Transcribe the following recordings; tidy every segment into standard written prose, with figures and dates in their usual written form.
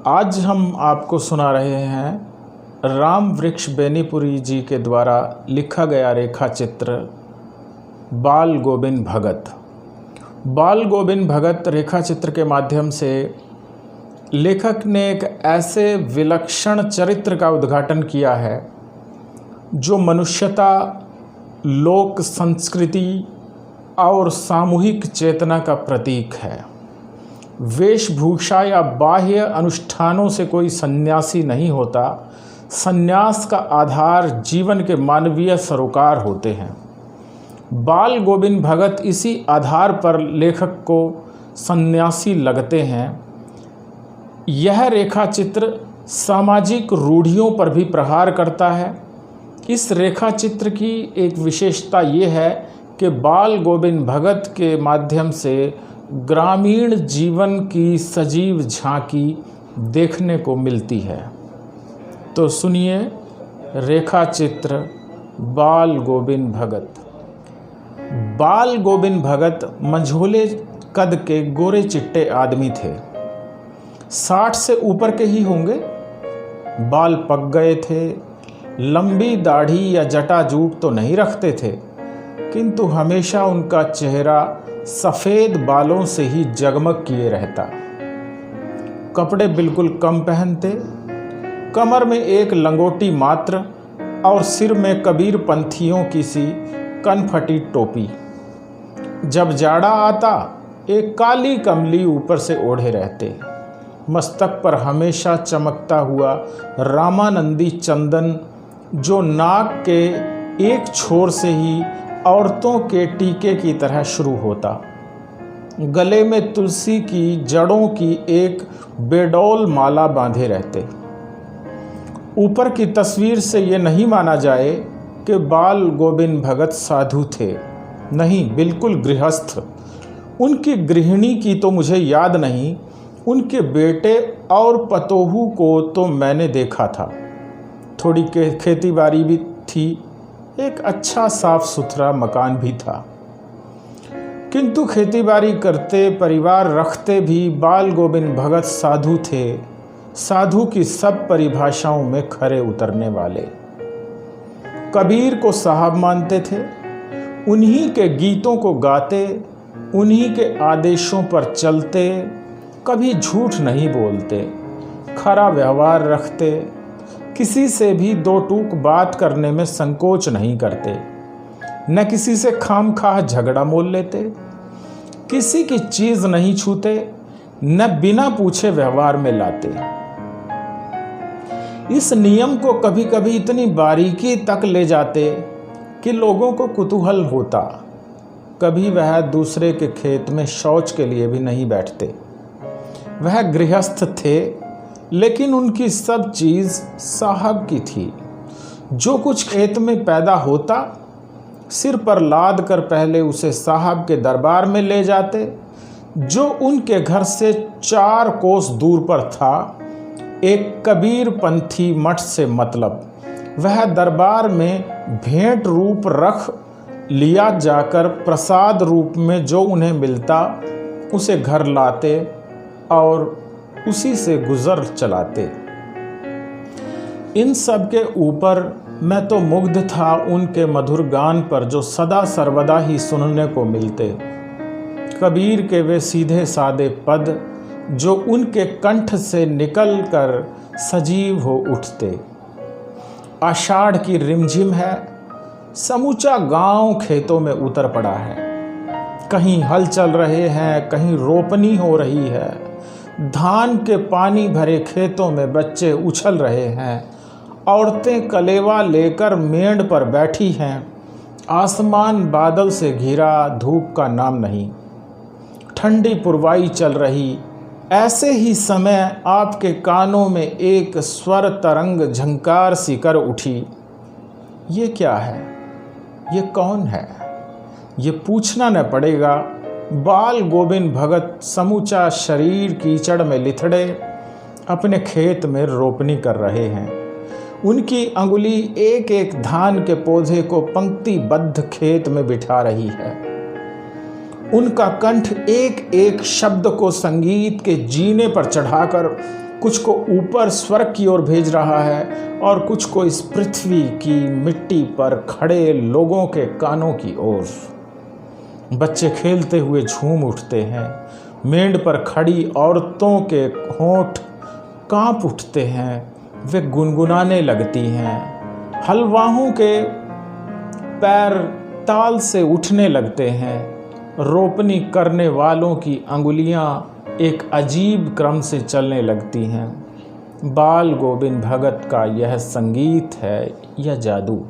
आज हम आपको सुना रहे हैं राम वृक्ष बेनीपुरी जी के द्वारा लिखा गया रेखा चित्र बाल गोविंद भगत। बाल गोविंद भगत रेखा चित्र के माध्यम से लेखक ने एक ऐसे विलक्षण चरित्र का उद्घाटन किया है जो मनुष्यता, लोक संस्कृति और सामूहिक चेतना का प्रतीक है। वेशभूषा या बाह्य अनुष्ठानों से कोई सन्यासी नहीं होता। सन्यास का आधार जीवन के मानवीय सरोकार होते हैं। बाल गोविंद भगत इसी आधार पर लेखक को सन्यासी लगते हैं। यह रेखा चित्र सामाजिक रूढ़ियों पर भी प्रहार करता है। इस रेखा चित्र की एक विशेषता ये है कि बाल गोविंद भगत के माध्यम से ग्रामीण जीवन की सजीव झांकी देखने को मिलती है। तो सुनिए रेखा चित्र बाल गोविंद भगत। बाल गोविंद भगत मंझोले कद के गोरे चिट्टे आदमी थे। 60 से ऊपर के ही होंगे। बाल पक गए थे। लंबी दाढ़ी या जटाजूट तो नहीं रखते थे, किंतु हमेशा उनका चेहरा सफ़ेद बालों से ही जगमग किए रहता। कपड़े बिल्कुल कम पहनते। कमर में एक लंगोटी मात्र और सिर में कबीर पंथियों की सी कनफटी टोपी। जब जाड़ा आता एक काली कमली ऊपर से ओढ़े रहते। मस्तक पर हमेशा चमकता हुआ रामानंदी चंदन जो नाक के एक छोर से ही औरतों के टीके की तरह शुरू होता। गले में तुलसी की जड़ों की एक बेडौल माला बांधे रहते। ऊपर की तस्वीर से ये नहीं माना जाए कि बाल गोविंद भगत साधु थे। नहीं, बिल्कुल गृहस्थ। उनकी गृहिणी की तो मुझे याद नहीं। उनके बेटे और पतोहू को तो मैंने देखा था। थोड़ी खेतीबाड़ी भी थी। एक अच्छा साफ सुथरा मकान भी था, किंतु खेतीबाड़ी करते, परिवार रखते भी बाल गोविंद भगत साधु थे। साधु की सब परिभाषाओं में खरे उतरने वाले। कबीर को साहब मानते थे। उन्हीं के गीतों को गाते, उन्हीं के आदेशों पर चलते, कभी झूठ नहीं बोलते, खरा व्यवहार रखते, किसी से भी दो टूक बात करने में संकोच नहीं करते, न किसी से खामखाह झगड़ा मोल लेते, किसी की चीज नहीं छूते, न बिना पूछे व्यवहार में लाते। इस नियम को कभी कभी इतनी बारीकी तक ले जाते कि लोगों को कुतूहल होता। कभी वह दूसरे के खेत में शौच के लिए भी नहीं बैठते। वह गृहस्थ थे, लेकिन उनकी सब चीज़ साहब की थी। जो कुछ खेत में पैदा होता, सिर पर लाद कर पहले उसे साहब के दरबार में ले जाते, जो उनके घर से 4 कोस दूर पर था। एक कबीर पंथी मठ से मतलब। वह दरबार में भेंट रूप रख लिया जाकर प्रसाद रूप में जो उन्हें मिलता उसे घर लाते और उसी से गुजर चलाते। इन सब के ऊपर मैं तो मुग्ध था उनके मधुर गान पर जो सदा सर्वदा ही सुनने को मिलते। कबीर के वे सीधे सादे पद जो उनके कंठ से निकलकर सजीव हो उठते। आषाढ़ की रिमझिम है। समूचा गांव खेतों में उतर पड़ा है। कहीं हल चल रहे हैं, कहीं रोपनी हो रही है। धान के पानी भरे खेतों में बच्चे उछल रहे हैं। औरतें कलेवा लेकर मेंढ पर बैठी हैं। आसमान बादल से घिरा, धूप का नाम नहीं। ठंडी पुरवाई चल रही। ऐसे ही समय आपके कानों में एक स्वर तरंग झंकार सी कर उठी। ये क्या है? ये कौन है? ये पूछना न पड़ेगा। बाल गोविंद भगत समूचा शरीर कीचड़ में लिथड़े अपने खेत में रोपनी कर रहे हैं। उनकी अंगुली एक एक धान के पौधे को पंक्तिबद्ध खेत में बिठा रही है। उनका कंठ एक एक शब्द को संगीत के जीने पर चढ़ाकर कुछ को ऊपर स्वर्ग की ओर भेज रहा है और कुछ को इस पृथ्वी की मिट्टी पर खड़े लोगों के कानों की ओर। बच्चे खेलते हुए झूम उठते हैं, मेंढ पर खड़ी औरतों के होंठ कांप उठते हैं, वे गुनगुनाने लगती हैं, हलवाओं के पैर ताल से उठने लगते हैं, रोपनी करने वालों की अंगुलियां एक अजीब क्रम से चलने लगती हैं। बाल गोविंद भगत का यह संगीत है या जादू।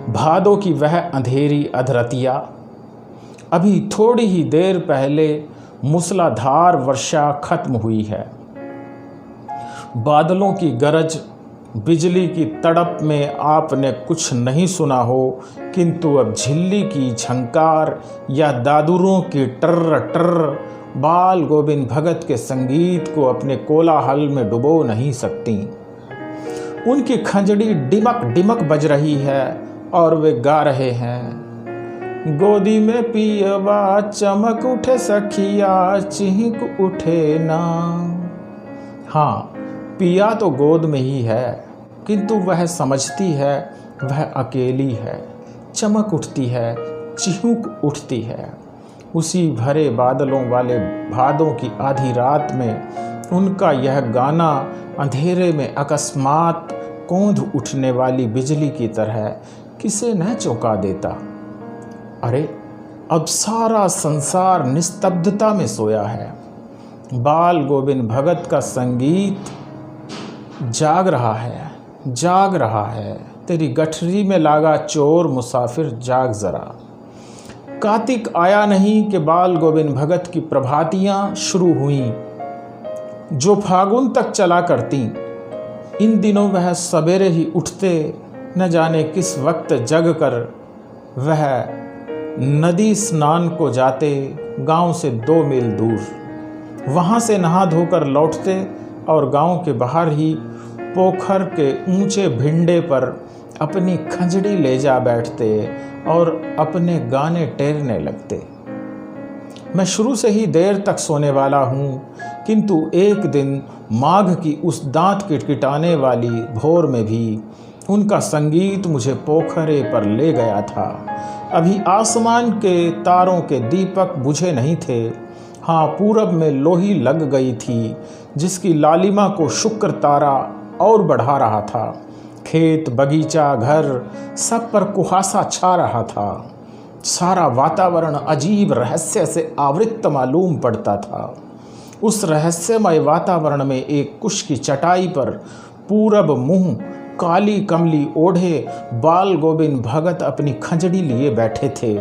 भादों की वह अंधेरी अधरतिया, अभी थोड़ी ही देर पहले मूसलाधार वर्षा खत्म हुई है। बादलों की गरज, बिजली की तड़प में आपने कुछ नहीं सुना हो, किंतु अब झिल्ली की झंकार या दादुरों की टर्र टर्र बाल गोविंद भगत के संगीत को अपने कोलाहल में डुबो नहीं सकती। उनकी खंजड़ी डिमक डिमक बज रही है और वे गा रहे हैं, गोदी में पियवा चमक उठे सखिया चिहिक उठे ना। हाँ, पिया तो गोद में ही है, किंतु वह समझती है वह अकेली है। चमक उठती है, चिहुक उठती है। उसी भरे बादलों वाले भादों की आधी रात में उनका यह गाना अंधेरे में अकस्मात कौंध उठने वाली बिजली की तरह किसे न चौंका देता। अरे, अब सारा संसार निस्तब्धता में सोया है। बाल गोविंद भगत का संगीत जाग रहा है, जाग रहा है। तेरी गठरी में लागा चोर मुसाफिर जाग जरा। कार्तिक आया नहीं कि बाल गोविंद भगत की प्रभातियां शुरू हुईं, जो फागुन तक चला करती। इन दिनों वह सवेरे ही उठते, न जाने किस वक्त जग कर वह नदी स्नान को जाते, गांव से 2 मील दूर। वहां से नहा धोकर लौटते और गांव के बाहर ही पोखर के ऊंचे भिंडे पर अपनी खंजड़ी ले जा बैठते और अपने गाने टेरने लगते। मैं शुरू से ही देर तक सोने वाला हूँ, किंतु एक दिन माघ की उस दांत किटकिटाने वाली भोर में भी उनका संगीत मुझे पोखरे पर ले गया था। अभी आसमान के तारों के दीपक बुझे नहीं थे। हाँ, पूरब में लोही लग गई थी, जिसकी लालिमा को शुक्र तारा और बढ़ा रहा था। खेत, बगीचा, घर, सब पर कुहासा छा रहा था। सारा वातावरण अजीब रहस्य से आवृत मालूम पड़ता था। उस रहस्यमय वातावरण में एक कुश की चटाई पर पूरब मुंह काली कमली ओढ़े बाल गोविंद भगत अपनी खंजड़ी लिए बैठे थे।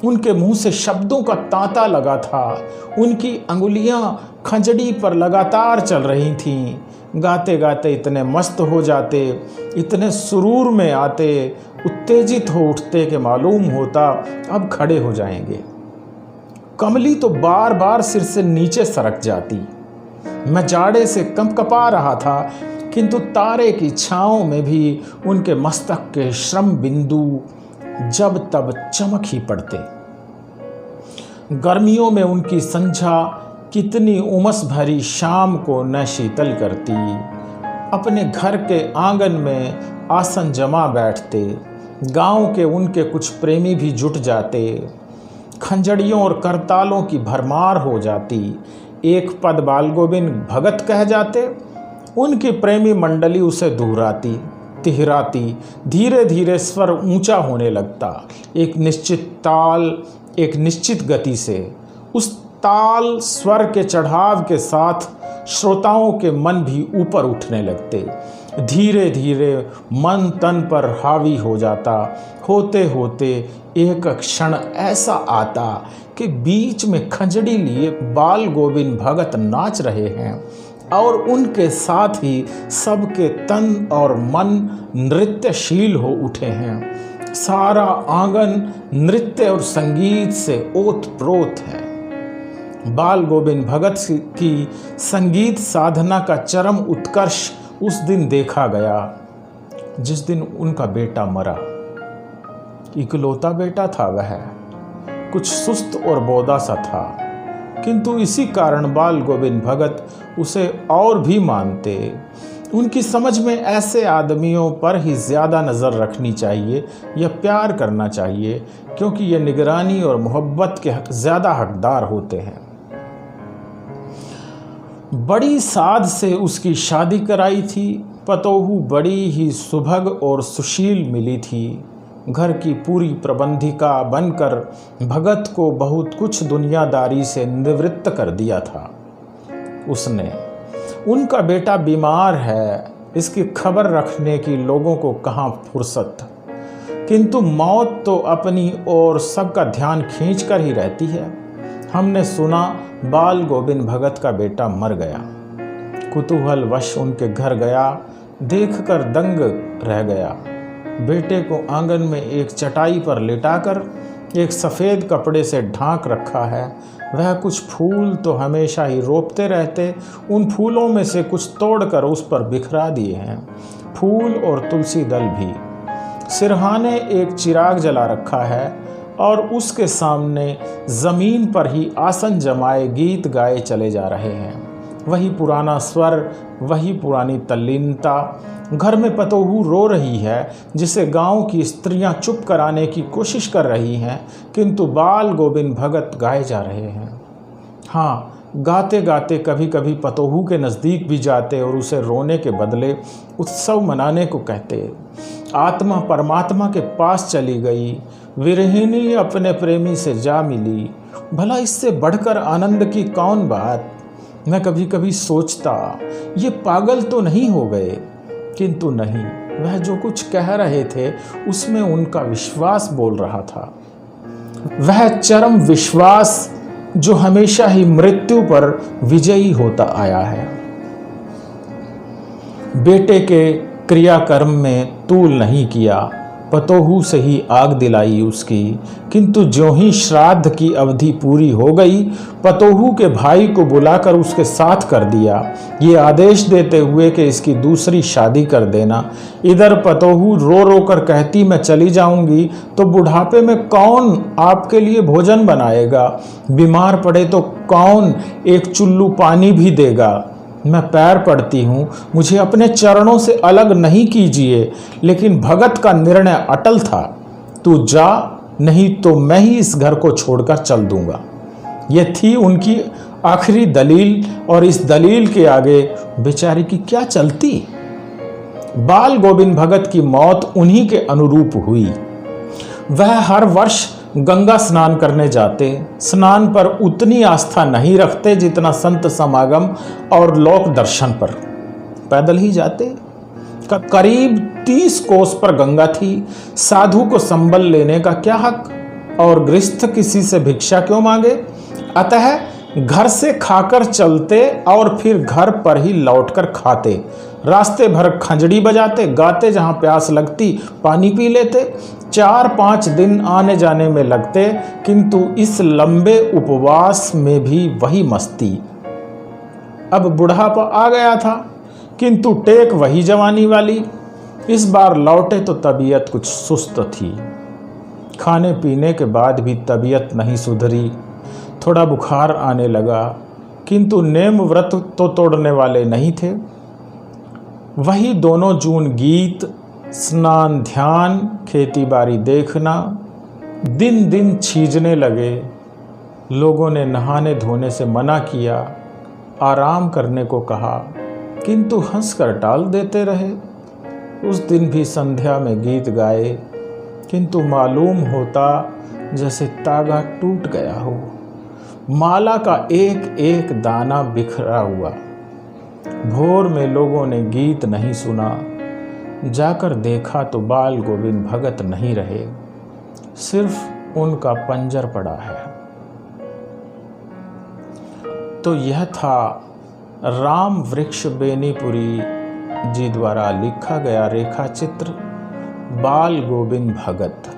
उनके मुंह से शब्दों का तांता लगा था। उनकी अंगुलियां खंजड़ी पर लगातार चल रही थीं। गाते गाते इतने मस्त हो जाते, इतने सुरूर में आते, उत्तेजित हो उठते कि मालूम होता अब खड़े हो जाएंगे। कमली तो बार बार सिर से नीचे सरक जाती। मैं जाड़े से कंपकपा रहा था, किंतु तारे की छाँव में भी उनके मस्तक के श्रम बिंदु जब तब चमक ही पड़ते। गर्मियों में उनकी संझा कितनी उमस भरी शाम को न शीतल करती। अपने घर के आंगन में आसन जमा बैठते। गांव के उनके कुछ प्रेमी भी जुट जाते। खंजड़ियों और करतालों की भरमार हो जाती। एक पद बाल गोविंद भगत कह जाते, उनकी प्रेमी मंडली उसे दोहराती, तिहराती। धीरे धीरे स्वर ऊंचा होने लगता, एक निश्चित ताल, एक निश्चित गति से। उस ताल स्वर के चढ़ाव के साथ श्रोताओं के मन भी ऊपर उठने लगते। धीरे धीरे मन तन पर हावी हो जाता। होते होते एक क्षण ऐसा आता कि बीच में खंजड़ी लिए बाल गोविंद भगत नाच रहे हैं और उनके साथ ही सबके तन और मन नृत्यशील हो उठे हैं। सारा आंगन नृत्य और संगीत से ओत-प्रोत है। बाल गोविंद भगत की संगीत साधना का चरम उत्कर्ष उस दिन देखा गया जिस दिन उनका बेटा मरा। इकलौता बेटा था वह, कुछ सुस्त और बौदा सा था। किंतु इसी कारण बाल गोविंद भगत उसे और भी मानते। उनकी समझ में ऐसे आदमियों पर ही ज़्यादा नज़र रखनी चाहिए या प्यार करना चाहिए, क्योंकि ये निगरानी और मोहब्बत के ज़्यादा हकदार होते हैं। बड़ी साध से उसकी शादी कराई थी। पतोहू बड़ी ही सुभग और सुशील मिली थी। घर की पूरी प्रबंधिका बनकर भगत को बहुत कुछ दुनियादारी से निवृत्त कर दिया था उसने। उनका बेटा बीमार है, इसकी खबर रखने की लोगों को कहाँ फुर्सत, किंतु मौत तो अपनी ओर सबका ध्यान खींच कर ही रहती है। हमने सुना बाल गोविंद भगत का बेटा मर गया। कुतूहलवश उनके घर गया, देखकर दंग रह गया। बेटे को आंगन में एक चटाई पर लिटाकर एक सफ़ेद कपड़े से ढांक रखा है। वह कुछ फूल तो हमेशा ही रोपते रहते, उन फूलों में से कुछ तोड़कर उस पर बिखरा दिए हैं, फूल और तुलसी दल भी। सिरहाने एक चिराग जला रखा है और उसके सामने ज़मीन पर ही आसन जमाए गीत गाए चले जा रहे हैं। वही पुराना स्वर, वही पुरानी तल्लीनता। घर में पतोहू रो रही है, जिसे गांव की स्त्रियां चुप कराने की कोशिश कर रही हैं, किंतु बाल गोविंद भगत गाए जा रहे हैं। हाँ, गाते गाते कभी कभी पतोहू के नज़दीक भी जाते और उसे रोने के बदले उत्सव मनाने को कहते। आत्मा परमात्मा के पास चली गई, विरहिणी अपने प्रेमी से जा मिली। भला इससे बढ़कर आनंद की कौन बात। मैं कभी कभी सोचता, ये पागल तो नहीं हो गए, किंतु नहीं, वह जो कुछ कह रहे थे उसमें उनका विश्वास बोल रहा था। वह चरम विश्वास जो हमेशा ही मृत्यु पर विजयी होता आया है। बेटे के क्रियाकर्म में तूल नहीं किया, पतोहू से ही आग दिलाई उसकी, किंतु ज्यों ही श्राद्ध की अवधि पूरी हो गई, पतोहू के भाई को बुलाकर उसके साथ कर दिया, ये आदेश देते हुए कि इसकी दूसरी शादी कर देना। इधर पतोहू रो रो कर कहती, मैं चली जाऊंगी तो बुढ़ापे में कौन आपके लिए भोजन बनाएगा, बीमार पड़े तो कौन एक चुल्लू पानी भी देगा। मैं पैर पड़ती हूँ, मुझे अपने चरणों से अलग नहीं कीजिए। लेकिन भगत का निर्णय अटल था, तू जा, नहीं तो मैं ही इस घर को छोड़कर चल दूंगा। यह थी उनकी आखिरी दलील, और इस दलील के आगे बेचारी की क्या चलती। बाल गोविंद भगत की मौत उन्हीं के अनुरूप हुई। वह हर वर्ष गंगा स्नान करने जाते। स्नान पर उतनी आस्था नहीं रखते जितना संत समागम और लोक दर्शन पर। पैदल ही जाते। करीब 30 कोस पर गंगा थी। साधु को संबल लेने का क्या हक, और गृहस्थ किसी से भिक्षा क्यों मांगे। अतः घर से खाकर चलते और फिर घर पर ही लौटकर खाते। रास्ते भर खंजड़ी बजाते, गाते, जहां प्यास लगती पानी पी लेते। 4-5 दिन आने जाने में लगते, किंतु इस लंबे उपवास में भी वही मस्ती। अब बुढ़ापा आ गया था, किंतु टेक वही जवानी वाली। इस बार लौटे तो तबीयत कुछ सुस्त थी। खाने पीने के बाद भी तबीयत नहीं सुधरी। थोड़ा बुखार आने लगा, किंतु नेम व्रत तो तोड़ने वाले नहीं थे। वही दोनों जून गीत, स्नान, ध्यान, खेती बाड़ी देखना दिन दिन छीजने लगे। लोगों ने नहाने धोने से मना किया, आराम करने को कहा, किंतु हंसकर टाल देते रहे। उस दिन भी संध्या में गीत गाए, किंतु मालूम होता जैसे तागा टूट गया हो। माला का एक एक दाना बिखरा हुआ। भोर में लोगों ने गीत नहीं सुना। जाकर देखा तो बाल गोविंद भगत नहीं रहे, सिर्फ उनका पंजर पड़ा है। तो यह था राम वृक्ष बेनीपुरी जी द्वारा लिखा गया रेखा चित्र बाल गोविंद भगत।